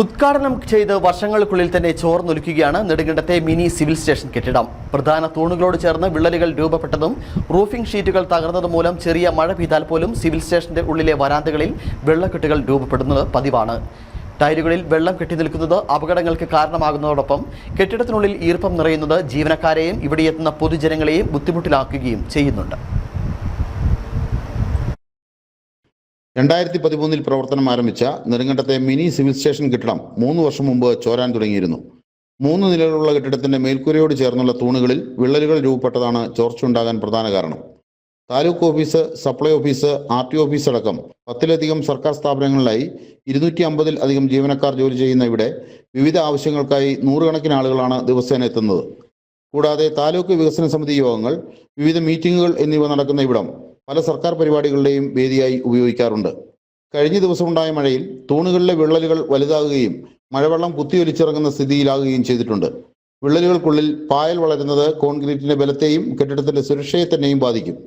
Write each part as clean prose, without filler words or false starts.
ഉദ്ഘാടനം ചെയ്ത് വർഷങ്ങൾക്കുള്ളിൽ തന്നെ ചോർന്നൊലിക്കുകയാണ് നെടുങ്കണ്ടത്തെ മിനി സിവിൽ സ്റ്റേഷൻ കെട്ടിടം. പ്രധാന തൂണുകളോട് ചേർന്ന് വിള്ളലുകൾ രൂപപ്പെട്ടതും റൂഫിംഗ് ഷീറ്റുകൾ തകർന്നതും മൂലം ചെറിയ മഴ പെയ്താൽ പോലും സിവിൽ സ്റ്റേഷന്റെ ഉള്ളിലെ വരാന്തകളിൽ വെള്ളക്കെട്ടുകൾ രൂപപ്പെടുന്നത് പതിവാണ്. ടൈലുകളിൽ വെള്ളം കെട്ടിനിൽക്കുന്നത് അപകടങ്ങൾക്ക് കാരണമാകുന്നതോടൊപ്പം കെട്ടിടത്തിനുള്ളിൽ ഈർപ്പം നിറയുന്നത് ജീവനക്കാരെയും ഇവിടെയെത്തുന്ന പൊതുജനങ്ങളെയും ബുദ്ധിമുട്ടിലാക്കുകയും ചെയ്യുന്നുണ്ട്. 2013 പ്രവർത്തനം ആരംഭിച്ച നെടുങ്കണ്ടത്തെ മിനി സിവിൽ സ്റ്റേഷൻ കെട്ടിടം 3 വർഷം മുമ്പ് ചോരാൻ തുടങ്ങിയിരുന്നു. 3 നിലകളുള്ള കെട്ടിടത്തിന്റെ മേൽക്കൂരയോട് ചേർന്നുള്ള തൂണുകളിൽ വിള്ളലുകൾ രൂപപ്പെട്ടതാണ് ചോർച്ചയുണ്ടാകാൻ പ്രധാന കാരണം. Taluk office, supply office, RTO office അടക്കം 10-ലധികം സർക്കാർ സ്ഥാപനങ്ങളിലായി 250-ൽ അധികം ജീവനക്കാർ ജോലി ചെയ്യുന്ന ഇവിടെ വിവിധ ആവശ്യങ്ങൾക്കായി നൂറുകണക്കിന് ആളുകളാണ് ദിവസേന എത്തുന്നത്. കൂടാതെ താലൂക്ക് വികസന സമിതി യോഗങ്ങൾ, വിവിധ മീറ്റിംഗുകൾ എന്നിവ നടക്കുന്ന ഇവിടം പല സർക്കാർ പരിപാടികളുടെയും വേദിയായി ഉപയോഗിക്കാറുണ്ട്. കഴിഞ്ഞ ദിവസമുണ്ടായ മഴയിൽ തൂണുകളിലെ വിള്ളലുകൾ വലുതാകുകയും മഴവെള്ളം കുത്തിയൊലിച്ചിറങ്ങുന്ന സ്ഥിതിയിലാകുകയും ചെയ്തിട്ടുണ്ട്. വിള്ളലുകൾക്കുള്ളിൽ പായൽ വളരുന്നത് കോൺക്രീറ്റിന്റെ ബലത്തെയും കെട്ടിടത്തിന്റെ സുരക്ഷയെ തന്നെയും ബാധിക്കും.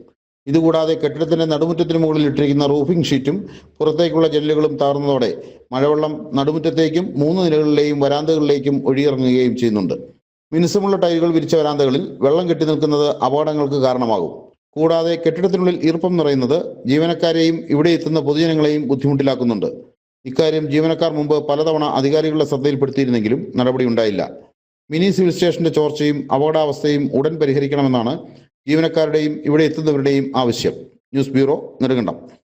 ഇതുകൂടാതെ കെട്ടിടത്തിന്റെ നടുമുറ്റത്തിന് മുകളിൽ ഇട്ടിരിക്കുന്ന റൂഫിംഗ് ഷീറ്റും പുറത്തേക്കുള്ള ജനലുകളും തകർന്നതോടെ മഴവെള്ളം നടുമുറ്റത്തേക്കും 3 നിലകളിലെയും വരാന്തകളിലേക്കും ഒഴുകിയിറങ്ങുകയും ചെയ്യുന്നുണ്ട്. മിനുസമുള്ള ടൈലുകൾ വിരിച്ച വരാന്തകളിൽ വെള്ളം കെട്ടി നിൽക്കുന്നത് അപകടങ്ങൾക്ക് കാരണമാകും. കൂടാതെ കെട്ടിടത്തിനുള്ളിൽ ഈർപ്പം നിറയുന്നത് ജീവനക്കാരെയും ഇവിടെ എത്തുന്ന പൊതുജനങ്ങളെയും ബുദ്ധിമുട്ടിലാക്കുന്നുണ്ട്. ഇക്കാര്യം ജീവനക്കാർ മുമ്പ് പലതവണ അധികാരികളുടെ ശ്രദ്ധയിൽപ്പെടുത്തിയിരുന്നെങ്കിലും നടപടിയുണ്ടായില്ല. മിനി സിവിൽ സ്റ്റേഷന്റെ ചോർച്ചയും അപകടാവസ്ഥയും ഉടൻ പരിഹരിക്കണമെന്നാണ് ജീവനക്കാരുടെയും ഇവിടെ എത്തുന്നവരുടെയും ആവശ്യം. News bureau, Nedumkandam.